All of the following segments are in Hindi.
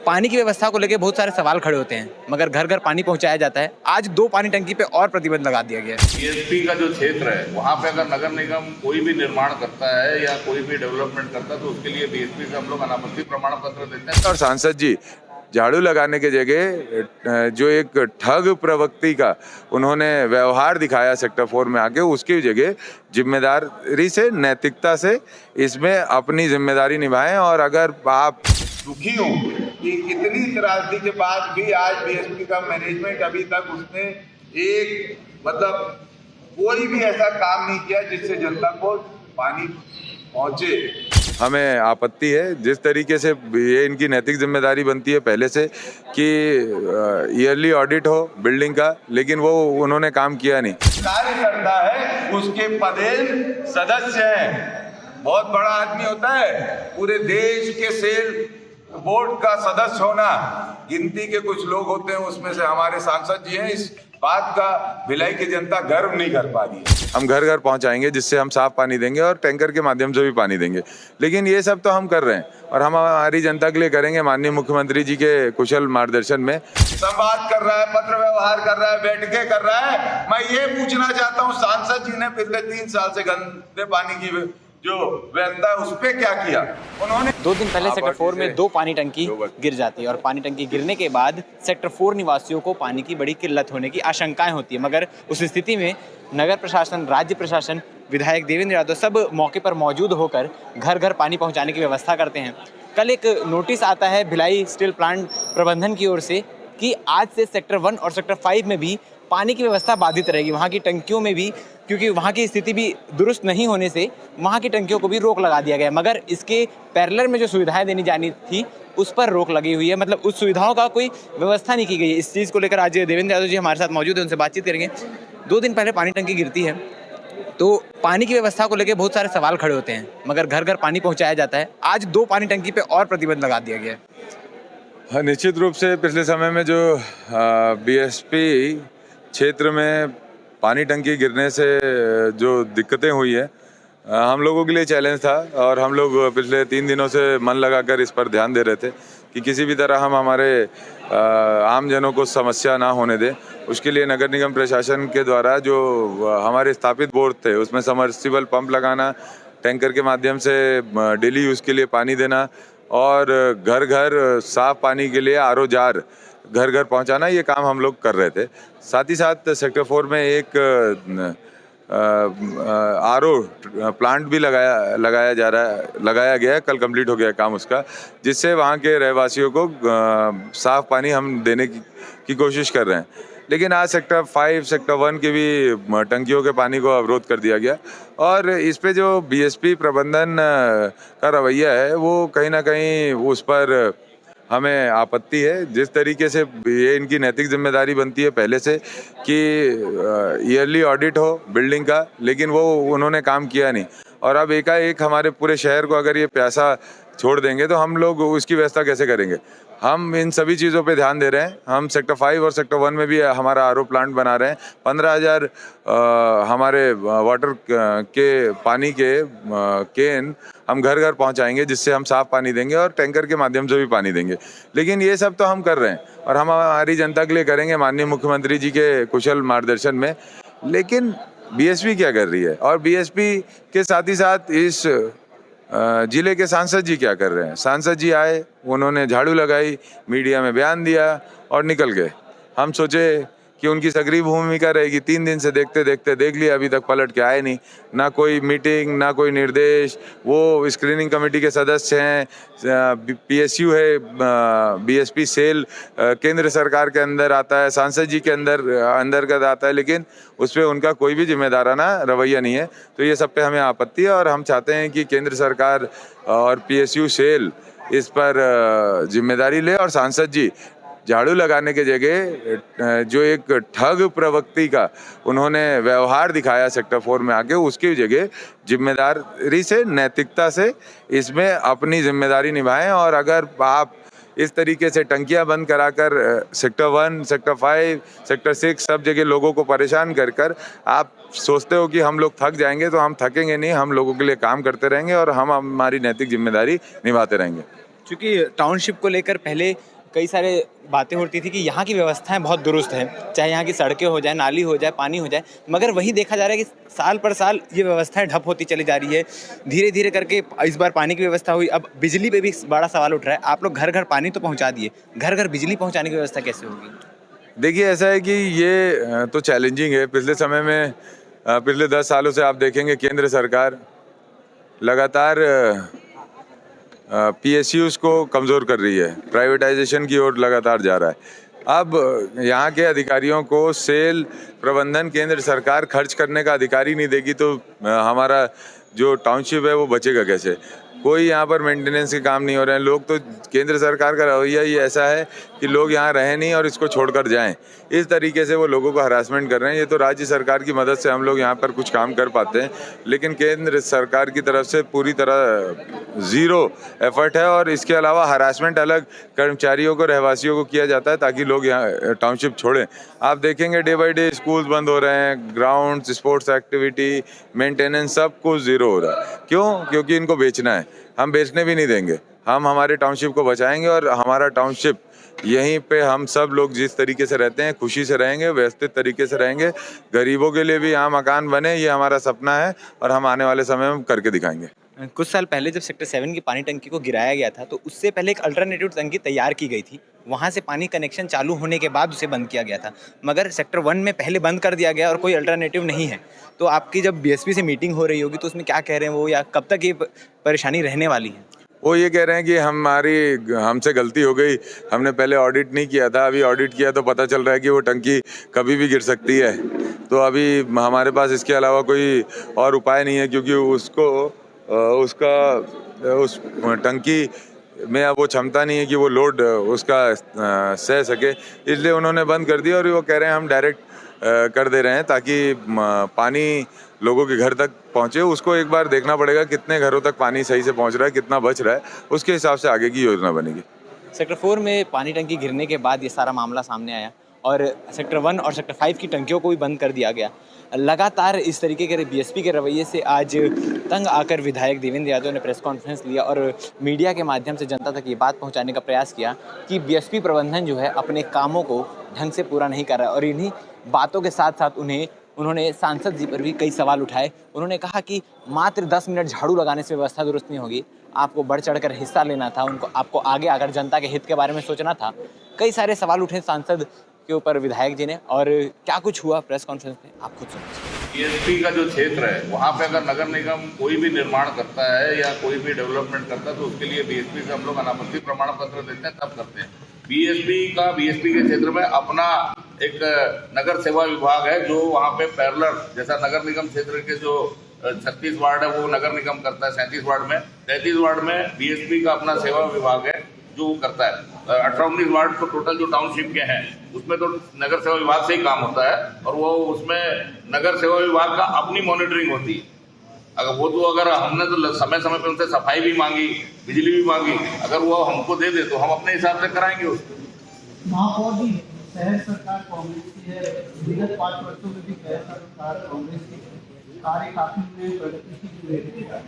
पानी की व्यवस्था को लेकर बहुत सारे सवाल खड़े होते हैं, मगर घर घर पानी पहुंचाया जाता है। आज 2 पानी टंकी पे और प्रतिबंध लगा दिया गया है। बीएसपी का जो क्षेत्र है वहाँ पे अगर नगर निगम कोई भी निर्माण करता है या कोई भी डेवलपमेंट करता है तो उसके लिए बीएसपी से हम लोग अनापत्ति प्रमाण पत्र देते हैं। और सांसद जी झाड़ू लगाने के जगह जो एक ठग प्रवृत्ति का उन्होंने व्यवहार दिखाया सेक्टर 4 में आके, उसकी जगह जिम्मेदारी से, नैतिकता से इसमें अपनी जिम्मेदारी निभाएं। और अगर आप दुखी हूँ कि इतनी त्रासदी के बाद भी आज बीएसपी का मैनेजमेंट अभी तक उसने एक कोई भी ऐसा काम नहीं किया जिससे जनता को पानी पहुंचे। हमें आपत्ति है जिस तरीके से ये इनकी नैतिक जिम्मेदारी बनती है पहले से कि ईयरली ऑडिट हो बिल्डिंग का, लेकिन वो उन्होंने काम किया नहीं। कार्य करता है, उसके पदेन सदस्य हैं, बहुत बड़ा आदमी होता है, पूरे देश के सेल बोर्ड का सदस्य होना, गिनती के कुछ लोग होते हैं, उसमें से हमारे सांसद जी हैं। इस बात का भिलाई की जनता गर्व नहीं कर पा रही है। हम घर घर पहुंचाएंगे जिससे हम साफ पानी देंगे और टैंकर के माध्यम से भी पानी देंगे, लेकिन ये सब तो हम कर रहे हैं और हम हमारी जनता के लिए करेंगे। माननीय मुख्यमंत्री जी के कुशल मार्गदर्शन में संवाद कर रहा है, पत्र व्यवहार कर रहा है, बैठकें कर रहा है। मैं ये पूछना चाहता हूँ, सांसद जी ने पिछले 3 साल से गंदे पानी की जो व्यवस्था है उस पे क्या किया उन्होंने? 2 दिन पहले सेक्टर 4 में 2 पानी टंकी गिर जाती है और पानी टंकी गिरने के बाद सेक्टर 4 निवासियों को पानी की बड़ी किल्लत होने की आशंकाएं होती है। मगर उस स्थिति में नगर प्रशासन, राज्य प्रशासन, विधायक देवेंद्र यादव सब मौके पर मौजूद होकर घर घर पानी पहुंचाने की व्यवस्था करते हैं। कल एक नोटिस आता है भिलाई स्टील प्लांट प्रबंधन की ओर से कि आज से सेक्टर 1 और सेक्टर 5 में भी पानी की व्यवस्था बाधित रहेगी। वहाँ की टंकियों में भी, क्योंकि वहाँ की स्थिति भी दुरुस्त नहीं होने से वहाँ की टंकियों को भी रोक लगा दिया गया है। मगर इसके पैरेलल में जो सुविधाएं देनी जानी थी उस पर रोक लगी हुई है, मतलब उस सुविधाओं का कोई व्यवस्था नहीं की गई है। इस चीज़ को लेकर आज देवेंद्र यादव जी हमारे साथ मौजूद हैं, उनसे बातचीत करेंगे। 2 दिन पहले पानी टंकी गिरती है तो पानी की व्यवस्था को लेकर बहुत सारे सवाल खड़े होते हैं, मगर घर घर पानी पहुँचाया जाता है। आज 2 पानी टंकी पे और प्रतिबंध लगा दिया गया है। निश्चित रूप से पिछले समय में जो बीएसपी क्षेत्र में पानी टंकी गिरने से जो दिक्कतें हुई है, हम लोगों के लिए चैलेंज था और हम लोग पिछले 3 दिनों से मन लगाकर इस पर ध्यान दे रहे थे कि किसी भी तरह हम हमारे आम जनों को समस्या ना होने दें। उसके लिए नगर निगम प्रशासन के द्वारा जो हमारे स्थापित बोर्ड थे उसमें समर्सिबल पंप लगाना, टैंकर के माध्यम से डेली यूज़ के लिए पानी देना और घर घर साफ पानी के लिए आरओ जार घर घर पहुंचाना, ये काम हम लोग कर रहे थे। साथ ही साथ सेक्टर 4 में एक आरओ प्लांट भी लगाया गया है, कल कंप्लीट हो गया काम उसका, जिससे वहाँ के रहवासियों को साफ पानी हम देने की कोशिश कर रहे हैं। लेकिन आज सेक्टर 5, सेक्टर 1 के भी टंकियों के पानी को अवरोध कर दिया गया और इस पे जो बीएसपी प्रबंधन का रवैया है वो कहीं ना कहीं उस पर हमें आपत्ति है। जिस तरीके से ये इनकी नैतिक जिम्मेदारी बनती है पहले से कि ईयरली ऑडिट हो बिल्डिंग का, लेकिन वो उन्होंने काम किया नहीं। और अब एकाएक हमारे पूरे शहर को अगर ये प्यासा छोड़ देंगे तो हम लोग उसकी व्यवस्था कैसे करेंगे? हम इन सभी चीज़ों पे ध्यान दे रहे हैं। हम सेक्टर 5 और सेक्टर 1 में भी हमारा आरओ प्लांट बना रहे हैं। 15,000 हमारे वाटर के पानी के केन हम घर घर पहुंचाएंगे जिससे हम साफ पानी देंगे और टैंकर के माध्यम से भी पानी देंगे। लेकिन ये सब तो हम कर रहे हैं और हम हमारी जनता के लिए करेंगे, माननीय मुख्यमंत्री जी के कुशल मार्गदर्शन में। लेकिन बीएसपी क्या कर रही है और बीएसपी के साथ ही साथ इस जिले के सांसद जी क्या कर रहे हैं? सांसद जी आए, उन्होंने झाड़ू लगाई, मीडिया में बयान दिया और निकल गए। हम सोचे कि उनकी सक्रिय भूमिका रहेगी। 3 दिन से देखते देखते देख लिया, अभी तक पलट के आए नहीं। ना कोई मीटिंग, ना कोई निर्देश। वो स्क्रीनिंग कमेटी के सदस्य हैं, पीएसयू है, बीएसपी सेल केंद्र सरकार के अंदर आता है, सांसद जी के अंतर्गत आता है, लेकिन उस पर उनका कोई भी जिम्मेदाराना रवैया नहीं है। तो ये सब पे हमें आपत्ति है और हम चाहते हैं कि केंद्र सरकार और पीएसयू सेल इस पर जिम्मेदारी ले और सांसद जी झाड़ू लगाने के जगह जो एक ठग प्रवृत्ति का उन्होंने व्यवहार दिखाया सेक्टर 4 में आके, उसकी जगह जिम्मेदारी से, नैतिकता से इसमें अपनी जिम्मेदारी निभाएं। और अगर आप इस तरीके से टंकियां बंद कराकर सेक्टर 1, सेक्टर 5, सेक्टर 6 सब जगह लोगों को परेशान कर आप सोचते हो कि हम लोग थक जाएंगे, तो हम थकेंगे नहीं। हम लोगों के लिए काम करते रहेंगे और हम हमारी नैतिक जिम्मेदारी निभाते रहेंगे। क्योंकि टाउनशिप को लेकर पहले कई सारे बातें होती थी कि यहाँ की व्यवस्थाएं बहुत दुरुस्त हैं, चाहे यहाँ की सड़कें हो जाए, नाली हो जाए, पानी हो जाए, मगर वही देखा जा रहा है कि साल पर साल ये व्यवस्थाएं ठप होती चली जा रही है। धीरे धीरे करके इस बार पानी की व्यवस्था हुई, अब बिजली पे भी बड़ा सवाल उठ रहा है। आप लोग घर घर पानी तो पहुँचा दिए, घर घर बिजली पहुँचाने की व्यवस्था कैसे होगी? देखिए, ऐसा है कि ये तो चैलेंजिंग है। पिछले समय में पिछले 10 सालों से आप देखेंगे केंद्र सरकार लगातार PSUs को कमज़ोर कर रही है, प्राइवेटाइजेशन की ओर लगातार जा रहा है। अब यहाँ के अधिकारियों को सेल प्रबंधन केंद्र सरकार खर्च करने का अधिकार ही नहीं देगी तो हमारा जो टाउनशिप है वो बचेगा कैसे? कोई यहाँ पर मेंटेनेंस के काम नहीं हो रहे हैं। लोग तो केंद्र सरकार का रवैया ही ऐसा है कि लोग यहाँ रहें नहीं और इसको छोड़कर जाएं। इस तरीके से वो लोगों को हरासमेंट कर रहे हैं। ये तो राज्य सरकार की मदद से हम लोग यहाँ पर कुछ काम कर पाते हैं, लेकिन केंद्र सरकार की तरफ से पूरी तरह ज़ीरो एफर्ट है। और इसके अलावा हरासमेंट अलग कर्मचारियों को, रहवासियों को किया जाता है ताकि लोग यहाँ टाउनशिप छोड़ें। आप देखेंगे डे बाई डे स्कूल्स बंद हो रहे हैं, ग्राउंड, स्पोर्ट्स एक्टिविटी, मेंटेनेंस सब कुछ ज़ीरो हो रहा है। क्यों? क्योंकि इनको बेचना है। हम बेचने भी नहीं देंगे, हम हमारे टाउनशिप को बचाएंगे और हमारा टाउनशिप यहीं पे हम सब लोग जिस तरीके से रहते हैं खुशी से रहेंगे, व्यवस्थित तरीके से रहेंगे। गरीबों के लिए भी यहाँ मकान बने, ये हमारा सपना है और हम आने वाले समय में करके दिखाएंगे। कुछ साल पहले जब सेक्टर 7 की पानी टंकी को गिराया गया था तो उससे पहले एक अल्टरनेटिव टंकी तैयार की गई थी, वहाँ से पानी कनेक्शन चालू होने के बाद उसे बंद किया गया था, मगर सेक्टर 1 में पहले बंद कर दिया गया और कोई अल्टरनेटिव नहीं है। तो आपकी जब BSP से मीटिंग हो रही होगी तो उसमें क्या कह रहे हैं वो, या कब तक ये परेशानी रहने वाली है? वो ये कह रहे हैं कि हमसे गलती हो गई, हमने पहले ऑडिट नहीं किया था, अभी ऑडिट किया तो पता चल रहा है कि वो टंकी कभी भी गिर सकती है। तो अभी हमारे पास इसके अलावा कोई और उपाय नहीं है, क्योंकि उस टंकी में अब वो क्षमता नहीं है कि वो लोड उसका सह सके, इसलिए उन्होंने बंद कर दिया। और वो कह रहे हैं हम डायरेक्ट कर दे रहे हैं ताकि पानी लोगों के घर तक पहुंचे। उसको एक बार देखना पड़ेगा कितने घरों तक पानी सही से पहुंच रहा है, कितना बच रहा है, उसके हिसाब से आगे की योजना बनेगी। सेक्टर 4 में पानी टंकी गिरने के बाद ये सारा मामला सामने आया और सेक्टर 1 और सेक्टर 5 की टंकियों को भी बंद कर दिया गया। लगातार इस तरीके के BSP के रवैये से आज तंग आकर विधायक देवेंद्र यादव ने प्रेस कॉन्फ्रेंस लिया और मीडिया के माध्यम से जनता तक ये बात पहुंचाने का प्रयास किया कि BSP प्रबंधन जो है अपने कामों को ढंग से पूरा नहीं कर रहा है। और इन्हीं बातों के साथ साथ उन्होंने सांसद जी पर भी कई सवाल उठाए। उन्होंने कहा कि मात्र 10 मिनट झाड़ू लगाने से व्यवस्था दुरुस्त नहीं होगी, आपको बढ़ चढ़कर हिस्सा लेना था, आपको आगे आकर जनता के हित के बारे में सोचना था। कई सारे सवाल उठे सांसद के ऊपर विधायक जी ने, और क्या कुछ हुआ प्रेस कॉन्फ्रेंस में आप खुद सुनिए। BSP का जो क्षेत्र है वहाँ पे अगर नगर निगम कोई भी निर्माण करता है या कोई भी डेवलपमेंट करता है तो उसके लिए BSP से हम लोग अनापत्ति प्रमाण पत्र देते हैं, तब करते हैं। BSP के क्षेत्र में अपना एक नगर सेवा विभाग है जो वहाँ पे पैरेलल, जैसा नगर निगम क्षेत्र के जो 36 वार्ड है वो नगर निगम करता है 37 वार्ड में, 33 वार्ड में BSP का अपना सेवा विभाग है जो करता है। 18-19 वार्ड तो टोटल जो टाउनशिप के हैं उसमें तो नगर सेवा विभाग से ही काम होता है और वो उसमें नगर सेवा विभाग का अपनी मॉनिटरिंग होती है। अगर हमने तो समय समय पे उनसे सफाई भी मांगी, बिजली भी मांगी, अगर वो हमको दे दे तो हम अपने हिसाब से कराएंगे उसको। महापौर भी शहर सरकार कांग्रेस की है, विगत 5 वर्षों में भी शहर सरकार कांग्रेस की कार्य काफी में प्रगति की है।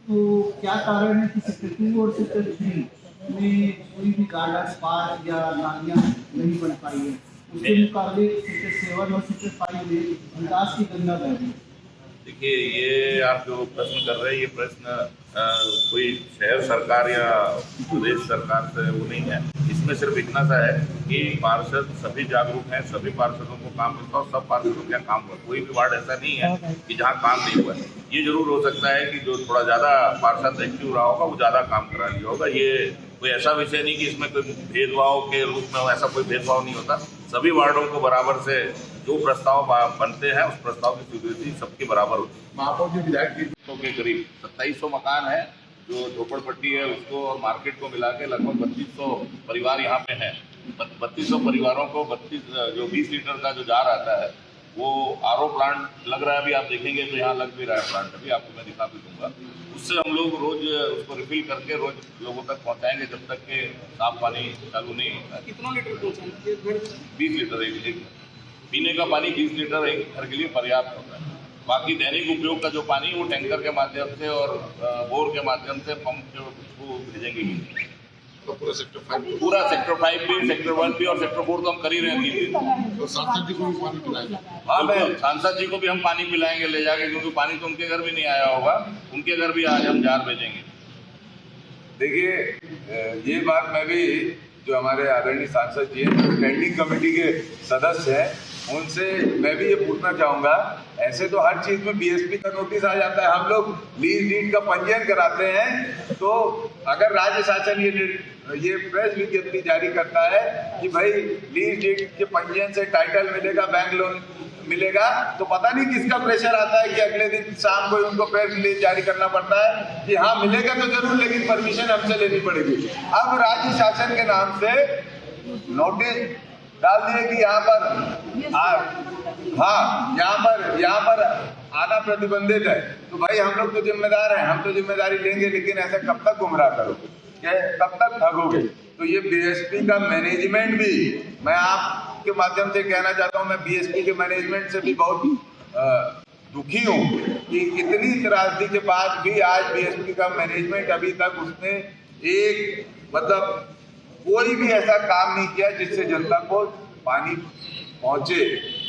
तो क्या कारण है कि सेक्टर 2 और सेक्टर 3 में कोई भी गार्डन, पार्क या नालियाँ नहीं बन पाई है? उसके मुकाबले सेक्टर 7 और सेक्टर 5 में विकास की गंगा बह रही है। देखिए, ये आप जो प्रश्न कर रहे हैं ये प्रश्न कोई शहर सरकार या प्रदेश सरकार से वो नहीं है। इसमें सिर्फ इतना सा है कि पार्षद सभी जागरूक हैं, सभी पार्षदों को काम मिलता है और सब पार्षदों का काम हुआ। कोई भी वार्ड ऐसा नहीं है कि जहाँ काम नहीं हुआ है। ये जरूर हो सकता है कि जो थोड़ा ज़्यादा पार्षद एक्टिव रहा होगा वो ज़्यादा काम करा लिया होगा। ये कोई ऐसा विषय नहीं कि इसमें कोई भेदभाव के रूप में ऐसा कोई भेदभाव नहीं होता। सभी वार्डों को बराबर से जो प्रस्ताव बनते हैं उस प्रस्ताव की स्वीकृति सबके बराबर होती है। महापौर जी विधायक के करीब 2700 मकान है जो झोपड़पट्टी है उसको और मार्केट को मिला के लगभग 3200 परिवार यहाँ पे हैं। 3200 परिवारों को 20 लीटर का जो जार आता है वो RO प्लांट लग रहा है। अभी आप देखेंगे तो यहाँ लग भी रहा है प्लांट, अभी आपको मैं दिखा भी दूंगा। उससे हम लोग रोज उसको रिफिल करके रोज लोगों तक पहुँचाएंगे जब तक के साफ पानी चालू नहीं होता। कितना लीटर पहुँचाएंगे? 20 लीटर एक पीने का पानी 20 लीटर एक घर के लिए पर्याप्त होता है। बाकी दैनिक उपयोग का जो पानी वो टैंकर के माध्यम से और बोर के माध्यम से पंप के थ्रू भेजेंगे ही। तो पूरा सेक्टर 5 पूरा सेक्टर 5 भी, सेक्टर 1 भी और सेक्टर 4 तो हम कर ही रहे हैं 3 दिन। तो सांसद जी को भी पानी पिलाएंगे। हाँ, मैं सांसद जी को भी हम पानी पिलाएंगे ले जाके, क्योंकि पानी तो उनके घर भी नहीं आया होगा, उनके घर भी आज हम जार भेजेंगे। देखिए, ये बात मैं भी, जो हमारे आदरणीय सांसद जी हैं, स्टैंडिंग कमेटी के सदस्य हैं, उनसे मैं भी ये पूछना चाहूंगा, ऐसे तो हर चीज में बीएसपी का नोटिस आ जाता है, हम लोग लीज डीड का पंजीयन कराते हैं, तो अगर राज्य शासन ये प्रेस विज्ञप्ति जारी करता है कि भाई लीज डीड के पंजीयन से टाइटल मिलेगा, बैंक लोन मिलेगा, तो पता नहीं किसका प्रेशर आता है कि अगले दिन शाम को उनको प्रेस रिलीज जारी करना पड़ता है कि हाँ मिलेगा तो जरूर, लेकिन परमिशन हमसे लेनी पड़ेगी। अब राज्य शासन के नाम से नोटिस डाल दिए कि यहाँ पर आना प्रतिबंधित है, तो भाई हम लोग तो जिम्मेदार हैं, हम तो जिम्मेदारी लेंगे, लेकिन ऐसा कब तक गुमराह करोगे, कब तक ठगोगे? तो ये बीएसपी का मैनेजमेंट भी, मैं आपके माध्यम से कहना चाहता हूँ, मैं बीएसपी के मैनेजमेंट से भी बहुत दुखी हूँ कि इतनी त्रासदी के बाद भी आज बीएसपी का मैनेजमेंट अभी तक उसने एक मतलब कोई भी ऐसा काम नहीं किया जिससे जनता को पानी पहुंचे।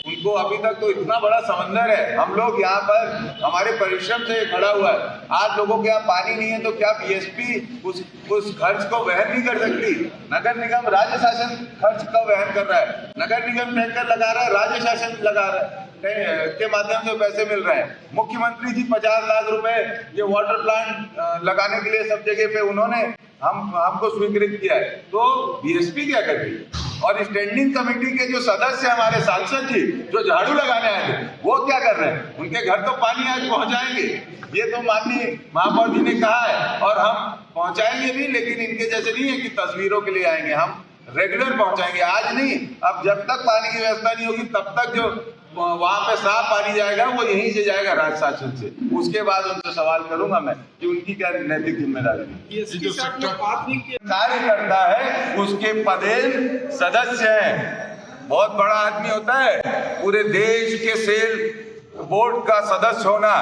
उनको अभी तक तो इतना बड़ा समंदर है, हम लोग यहाँ पर हमारे परिश्रम से खड़ा हुआ है, आज लोगों के यहाँ पानी नहीं है, तो क्या बीएसपी उस खर्च को वहन नहीं कर सकती? नगर निगम, राज्य शासन खर्च का वहन कर रहा है, नगर निगम टैंकर लगा रहा है, राज्य शासन लगा रहा है, के माध्यम से पैसे मिल रहे हैं। मुख्यमंत्री जी 50 लाख रुपए ये वाटर प्लांट लगाने के लिए सब जगह पे उन्होंने हमको स्वीकृत किया है, तो बीएसपी क्या कर रही है? और स्टैंडिंग कमेटी के जो सदस्य हमारे सांसद जी जो झाड़ू लगाने आए थे, वो क्या कर रहे हैं? उनके घर तो पानी आज पहुंचाएंगे, ये तो माननीय महापौर जी ने कहा है, और हम पहुंचाएंगे भी, लेकिन इनके जैसे नहीं है कि तस्वीरों के लिए आएंगे, हम रेगुलर पहुंचाएंगे, आज नहीं, अब जब तक पानी की व्यवस्था नहीं होगी तब तक जो वहां पे साफ पानी जाएगा वो यहीं से जाएगा राज्य शासन से। उसके बाद उनसे सवाल करूंगा मैं कि उनकी क्या नैतिक जिम्मेदारी कार्य करता है, उसके पदेन सदस्य हैं, बहुत बड़ा आदमी होता है, पूरे देश के सेल बोर्ड का सदस्य होना,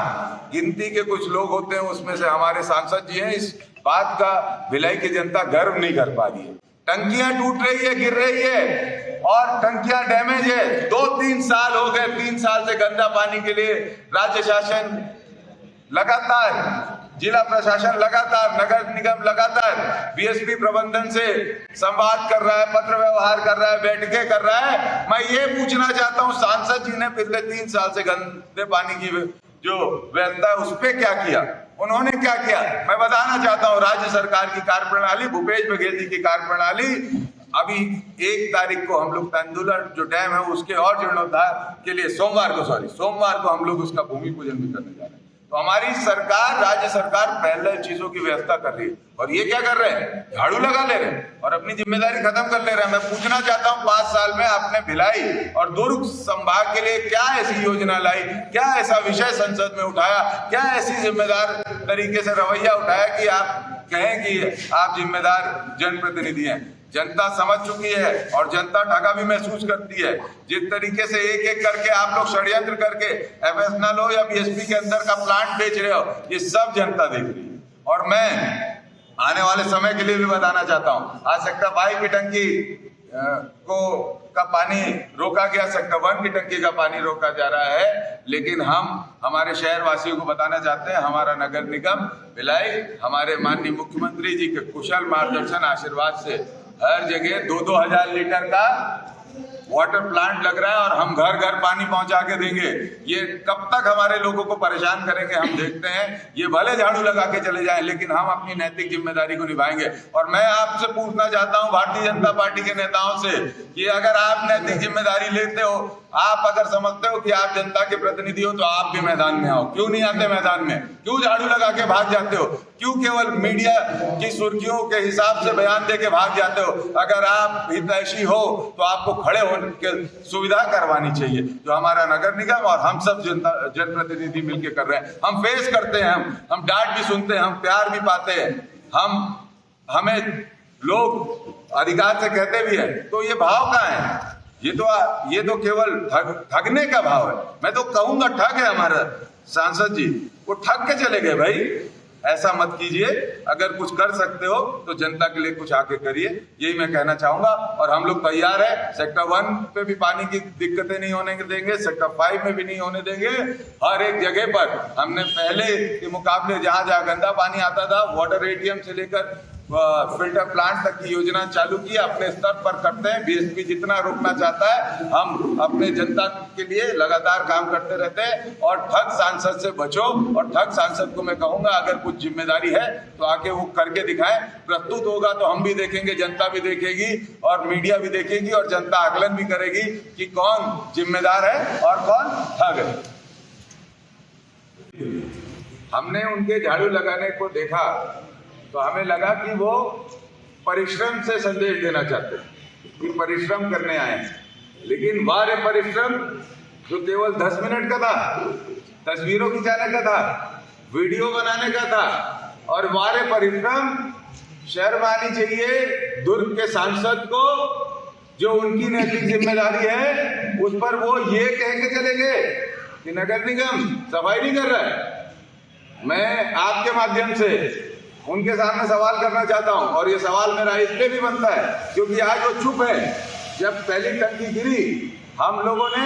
गिनती के कुछ लोग होते हैं, उसमें से हमारे सांसद जी हैं, इस बात का भिलाई की जनता गर्व नहीं कर पा रही है। टंकियां टूट रही है, गिर रही है, और टंकियां डैमेज है, 2-3 साल हो गए, 3 साल से गंदा पानी के लिए राज्य शासन लगातार, जिला प्रशासन लगातार, नगर निगम लगातार बीएसपी प्रबंधन से संवाद कर रहा है, पत्र व्यवहार कर रहा है, बैठकें कर रहा है। मैं ये पूछना चाहता हूँ, सांसद जी ने पिछले 3 साल से गंदे पानी की जो व्यवस्था उस पर क्या किया, उन्होंने क्या किया? मैं बताना चाहता हूँ, राज्य सरकार की कार्यप्रणाली, भूपेश बघेल जी की कार्यप्रणाली, अभी 1 तारीख को हम लोग तेंदुला जो डैम है उसके और जीर्णोद्धार के लिए सोमवार को हम लोग उसका भूमि पूजन भी करने जा रहे हैं। तो हमारी सरकार, राज्य सरकार पहले चीजों की व्यवस्था कर रही है, और ये क्या कर रहे हैं? झाड़ू लगा ले रहे हैं और अपनी जिम्मेदारी खत्म कर ले रहे हैं। मैं पूछना चाहता हूँ, 5 साल में आपने भिलाई और दुर्ग संभाग के लिए क्या ऐसी योजना लाई, क्या ऐसा विषय संसद में उठाया, क्या ऐसी जिम्मेदार तरीके से रवैया उठाया कि आप कहें कि आप जिम्मेदार जनप्रतिनिधि हैं? जनता समझ चुकी है और जनता ठगा भी महसूस करती है। जिस तरीके से एक एक करके आप लोग षड्यंत्र करके एफएसएल हो या बीएसपी के अंदर का प्लांट बेच रहे हो, ये सब जनता देख रही है। और मैं आने वाले समय के लिए भी बताना चाहता हूँ, आज सेक्टर 5 की टंकी का पानी रोका गया, सेक्टर 1 की टंकी का पानी रोका जा रहा है, लेकिन हम हमारे शहर वासियों को बताना चाहते हैं, हमारा नगर निगम भिलाई हमारे माननीय मुख्यमंत्री जी के कुशल मार्गदर्शन आशीर्वाद से हर जगह 2-2 हजार लीटर का वाटर प्लांट लग रहा है, और हम घर घर पानी पहुंचा के देंगे। ये कब तक हमारे लोगों को परेशान करेंगे हम देखते हैं। ये भले झाड़ू लगा के चले जाएं, लेकिन हम अपनी नैतिक जिम्मेदारी को निभाएंगे। और मैं आपसे पूछना चाहता हूं भारतीय जनता पार्टी के नेताओं से कि अगर आप नैतिक जिम्मेदारी लेते हो, आप अगर समझते हो कि आप जनता के प्रतिनिधि हो, तो आप भी मैदान में आओ। क्यों नहीं आते मैदान में? क्यों झाड़ू लगा के भाग जाते हो? क्यों केवल मीडिया की सुर्खियों के हिसाब से बयान दे के भाग जाते हो? अगर आप हितैषी हो तो आपको खड़े होने की सुविधा करवानी चाहिए, जो हमारा नगर निगम और हम सब जनप्रतिनिधि मिलकर कर रहे हैं। हम फेस करते हैं, हम डांट भी सुनते हैं, हम प्यार भी पाते हैं, हमें लोग अधिकार से कहते भी हैं। तो ये भाव कहाँ है? ये तो केवल ठगने का भाव है। मैं तो कहूंगा ठग है हमारा सांसद जी, वो ठग के चले गए भाई। ऐसा मत कीजिए। अगर कुछ कर सकते हो तो जनता के लिए कुछ आके करिए, यही मैं कहना चाहूंगा। और हम लोग तैयार है, सेक्टर 1 पे भी पानी की दिक्कतें नहीं होने देंगे, सेक्टर 5 में भी नहीं होने देंगे। हर एक जगह पर हमने पहले के मुकाबले जहां जहां गंदा पानी आता था, वाटर एटीएम से लेकर फिल्टर प्लांट तक की योजना चालू की, अपने स्तर पर करते हैं। बीएसपी जितना रोकना चाहता है, हम अपने जनता के लिए लगातार काम करते रहते हैं। और ठग सांसद से बचो, और ठग सांसद को मैं कहूंगा अगर कुछ जिम्मेदारी है तो आके वो करके दिखाएं। प्रस्तुत होगा तो हम भी देखेंगे, जनता भी देखेगी और मीडिया भी देखेगी और जनता आकलन भी करेगी कि कौन जिम्मेदार है और कौन ठग है। हमने उनके झाड़ू लगाने को देखा तो हमें लगा कि वो परिश्रम से संदेश देना चाहते हैं कि परिश्रम करने आए हैं, लेकिन वारे परिश्रम जो केवल 10 मिनट का था, तस्वीरों खिंचाने का था, वीडियो बनाने का था। और वारे परिश्रम शर्म आनी चाहिए दुर्ग के सांसद को, जो उनकी नैतिक जिम्मेदारी है उस पर वो ये कह के चले गए कि नगर निगम सफाई नहीं कर रहा है। मैं आपके माध्यम से उनके सामने सवाल करना चाहता हूं, और ये सवाल मेरा इसलिए भी बनता है क्योंकि आज वो चुप है। जब पहली टंकी गिरी, हम लोगों ने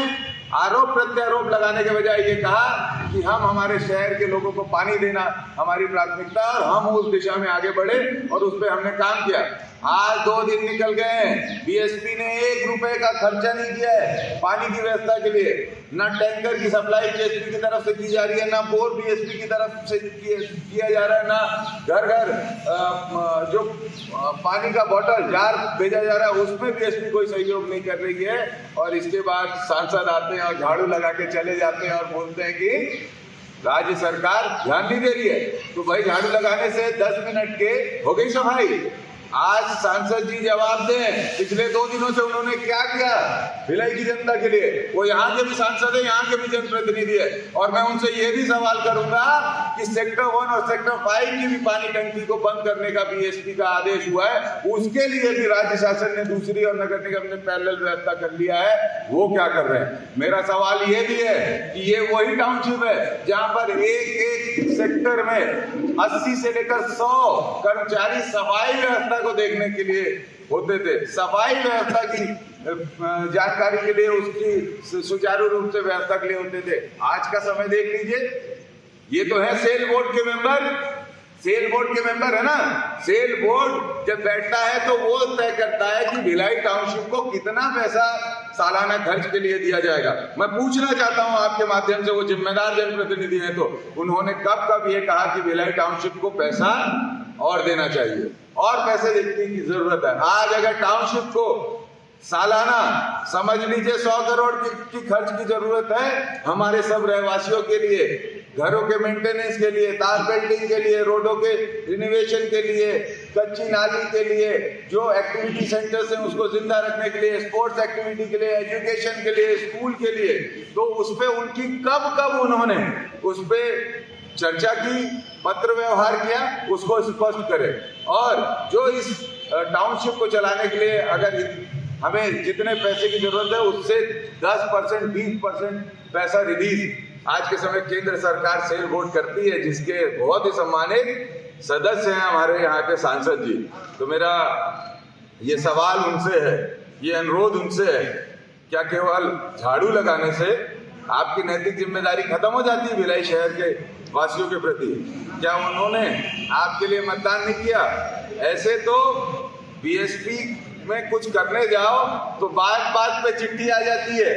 आरोप प्रत्यारोप लगाने के बजाय ये कहा कि हमारे शहर के लोगों को पानी देना हमारी प्राथमिकता है, और हम उस दिशा में आगे बढ़े और उस पर हमने काम किया। आज 2 दिन निकल गए हैं, बीएसपी ने 1 रुपए का खर्चा नहीं किया है पानी की व्यवस्था के लिए। ना टैंकर की सप्लाई बीएसपी की तरफ से की जा रही है, ना बोर बीएसपी की तरफ से किया जा रहा है, ना घर घर जो पानी का बोतल जार भेजा जा रहा है उसमें बीएसपी कोई सहयोग नहीं कर रही है। और इसके बाद सांसद आते हैं और झाड़ू लगा के चले जाते हैं और बोलते हैं कि राज्य सरकार ध्यान नहीं दे रही है। तो भाई झाड़ू लगाने से 10 मिनट के हो गई सफाई। आज सांसद जी जवाब दें, पिछले 2 दिनों से उन्होंने क्या किया भिलाई की जनता के लिए। वो यहाँ के भी सांसद है, यहाँ के भी जनप्रतिनिधि है, और मैं उनसे ये भी सवाल करूंगा कि सेक्टर 1 और सेक्टर 5 की भी पानी टंकी को बंद करने का बीएसपी का आदेश हुआ है, उसके लिए भी राज्य शासन ने दूसरी और नगर निगम ने पैरेलल व्यवस्था कर लिया है, वो क्या कर रहे हैं। मेरा सवाल ये भी है कि ये वही टाउनशिप है जहां पर एक सेक्टर में 80 से लेकर 100 कर्मचारी सफाई व्यवस्था को देखने के लिए होते थे, सफाई व्यवस्था की जानकारी के लिए, उसकी सुचारू रूप से व्यवस्था के लिए होते थे। आज का समय देख लीजिए, ये तो है सेल बोर्ड के मेंबर, सेल बोर्ड के मेंबर है ना। सेल बोर्ड जब बैठता है तो वो तय करता है कि भिलाई टाउनशिप को कितना पैसा सालाना खर्च के लिए दिया जाएगा। मैं पूछना चाहता हूं आपके माध्यम से, वो जिम्मेदार जनप्रतिनिधि हैं, तो उन्होंने कब ये कहा कि भिलाई टाउनशिप को पैसा और देना चाहिए और पैसे देने की जरूरत है। आज अगर टाउनशिप को सालाना समझ लीजिए 100 करोड़ की खर्च की जरूरत है हमारे सब रहवासियों के लिए, घरों के मेंटेनेंस के लिए, तार बेल्डिंग के लिए, रोडों के रिनोवेशन के लिए, कच्ची नाली के लिए, जो एक्टिविटी सेंटर्स हैं उसको जिंदा रखने के लिए, स्पोर्ट्स एक्टिविटी के लिए, एजुकेशन के लिए, स्कूल के लिए, तो उस पर उनकी कब उन्होंने उस पर चर्चा की, पत्र व्यवहार किया, उसको स्पष्ट करें। और जो इस टाउनशिप को चलाने के लिए अगर हमें जितने पैसे की जरूरत है उससे 10%, 20% पैसा रिलीज आज के समय केंद्र सरकार सेल बोर्ड करती है, जिसके बहुत ही सम्मानित सदस्य हैं हमारे यहाँ के सांसद जी। तो मेरा ये सवाल उनसे है, ये अनुरोध उनसे है, क्या केवल झाड़ू लगाने से आपकी नैतिक जिम्मेदारी खत्म हो जाती है भिलाई शहर के वासियों के प्रति? क्या उन्होंने आपके लिए मतदान नहीं किया? ऐसे तो बीएसपी में कुछ करने जाओ तो बात पे चिट्ठी आ जाती है।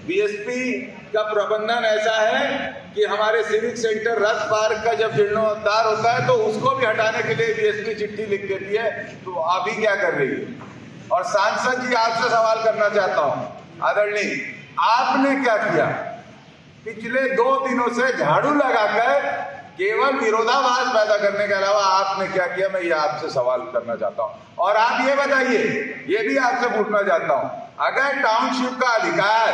बीएसपी का प्रबंधन ऐसा है कि हमारे सिविक सेंटर रथ पार्क का जब जीर्णोद्धार होता है तो उसको भी हटाने के लिए बीएसपी चिट्ठी लिख देती है। तो अभी क्या कर रही है? और सांसद जी आपसे सवाल करना चाहता हूं, आदरणीय, आपने क्या किया? पिछले 2 दिनों से झाड़ू लगाकर केवल विरोधाभास पैदा करने के अलावा आपने क्या किया? मैं ये आपसे सवाल करना चाहता हूं। और आप ये बताइए, ये भी आपसे पूछना चाहता हूं, अगर टाउनशिप का अधिकार